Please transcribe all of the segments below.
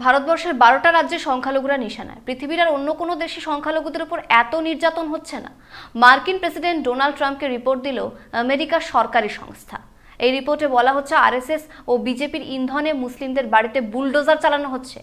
ভারতবর্ষের 12টা রাজ্যে সংখ্যালঘুরা নিশানায়। পৃথিবীর আর অন্য কোনো দেশে সংখ্যালঘুদের উপর এত নির্যাতন হচ্ছে না। মার্কিন প্রেসিডেন্ট ডোনাল্ড ট্রাম্পকে রিপোর্ট দিল আমেরিকার সরকারি সংস্থা। এই রিপোর্টে বলা হচ্ছে আরএসএস ও বিজেপির ইন্ধনে মুসলিমদের বাড়িতে বুলডোজার চালানো হচ্ছে,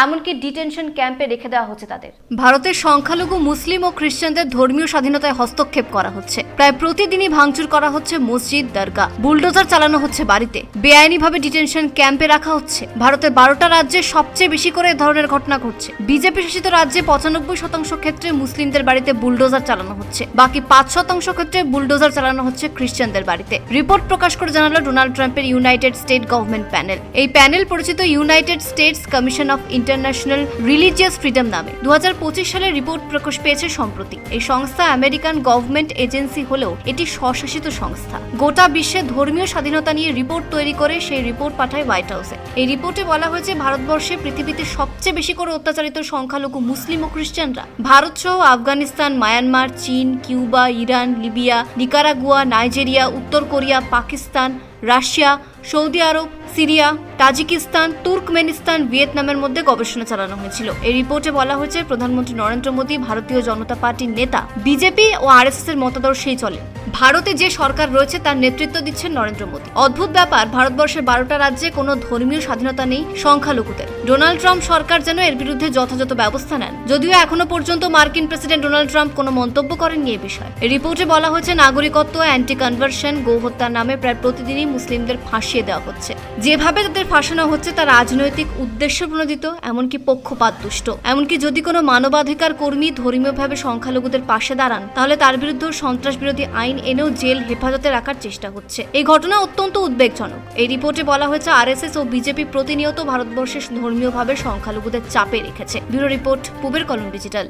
এমনকি ডিটেনশন ক্যাম্পে রেখে দেওয়া হচ্ছে তাদের। ভারতের সংখ্যালঘু মুসলিম ও খ্রিস্টানদের ধর্মীয় স্বাধীনতায় হস্তক্ষেপ করা হচ্ছে। প্রায় প্রতিদিনই ভাঙচুর করা হচ্ছে মসজিদ, দরগা, বুলডোজার চালানো হচ্ছে বাড়িতে, বেআইনিভাবে ডিটেনশন ক্যাম্পে রাখা হচ্ছে। ভারতের 12টা রাজ্যে সবচেয়ে বেশি করে এ ধরনের ঘটনা ঘটছে। বিজেপি শাসিত রাজ্যে 95% ক্ষেত্রে মুসলিমদের বাড়িতে বুলডোজার চালানো হচ্ছে, বাকি 5% ক্ষেত্রে বুলডোজার চালানো হচ্ছে খ্রিস্টানদের বাড়িতে। রিপোর্ট প্রকাশ করে জানালো ডোনাল্ড ট্রাম্পের ইউনাইটেড স্টেট গভর্নমেন্ট প্যানেল। এই প্যানেল পরিচিত United states commission of international religious freedom নামে 2025 সালে রিপোর্ট প্রকাশ পেয়েছে সম্প্রতি। এই সংস্থা আমেরিকান গভর্নমেন্ট এজেন্সি হলেও এটি স্বশাসিত সংস্থা। গোটা বিশ্বে ধর্মীয় স্বাধীনতা নিয়ে রিপোর্ট তৈরি করে সেই রিপোর্ট পাঠায় হোয়াইট হাউসে। এই রিপোর্টে বলা হয়েছে ভারতবর্ষে পৃথিবীতে সবচেয়ে বেশি করে অত্যাচারিত সংখ্যালঘু মুসলিম ও খ্রিস্টানরা। ভারত সহ আফগানিস্তান, মায়ানমার, চীন, Cuba, Iran, Libya, Nicaragua, Nigeria, উত্তর কোরিয়া, পাকিস্তান, রাশিয়া, সৌদি আরব, সিরিয়া, তাজিকিস্তান, তুর্কমেনিস্তান, ভিয়েতনামের মধ্যে গবেষণা চালানো হয়েছিল। এই রিপোর্টে বলা হয়েছে প্রধানমন্ত্রী নরেন্দ্র মোদী, ভারতীয় জনতা পার্টির নেতা, বিজেপি ও আরএসএস এর মতাদর্শেই চলে। ভারতে যে সরকার রয়েছে তার নেতৃত্ব দিচ্ছেন নরেন্দ্র মোদী। অদ্ভুত ব্যাপার, ভারতবর্ষের 12টা রাজ্যে কোনো ধর্মীয় স্বাধীনতা নেই সংখ্যালঘুদের। ডোনাল্ড ট্রাম্প সরকার যেন এর বিরুদ্ধে যথাযথ ব্যবস্থা নেন। যদিও এখনো পর্যন্ত মার্কিন প্রেসিডেন্ট ডোনাল্ড ট্রাম্প কোনো মন্তব্য করেননি এ বিষয়ে। এই রিপোর্টে বলা হয়েছে নাগরিকত্ব, অ্যান্টি কনভার্সন, গৌহত্যার নামে প্রায় প্রতিদিনই মুসলিমদের ফাঁসিয়ে দেওয়া হচ্ছে। যেভাবে তাদের ফাঁসানো হচ্ছে তা রাজনৈতিক উদ্দেশ্য প্রণোদিত, এমনকি পক্ষপাত দুষ্ট। এমনকি যদি কোনো মানবাধিকার কর্মী ধর্মীয়ভাবে সংখ্যালঘুদের পাশে দাঁড়ান, তাহলে তার বিরুদ্ধে সন্ত্রাস বিরোধী আইন এনেও জেল হেফাজতে রাখার চেষ্টা হচ্ছে। এই ঘটনা অত্যন্ত উদ্বেগজনক। এই রিপোর্টে বলা হয়েছে আরএসএস ও বিজেপি প্রতিনিয়ত ভারতবর্ষের ধর্মীয়ভাবে সংখ্যালঘুদের চাপে রেখেছে। ব্যুরো রিপোর্ট, পূবের কলম ডিজিটাল।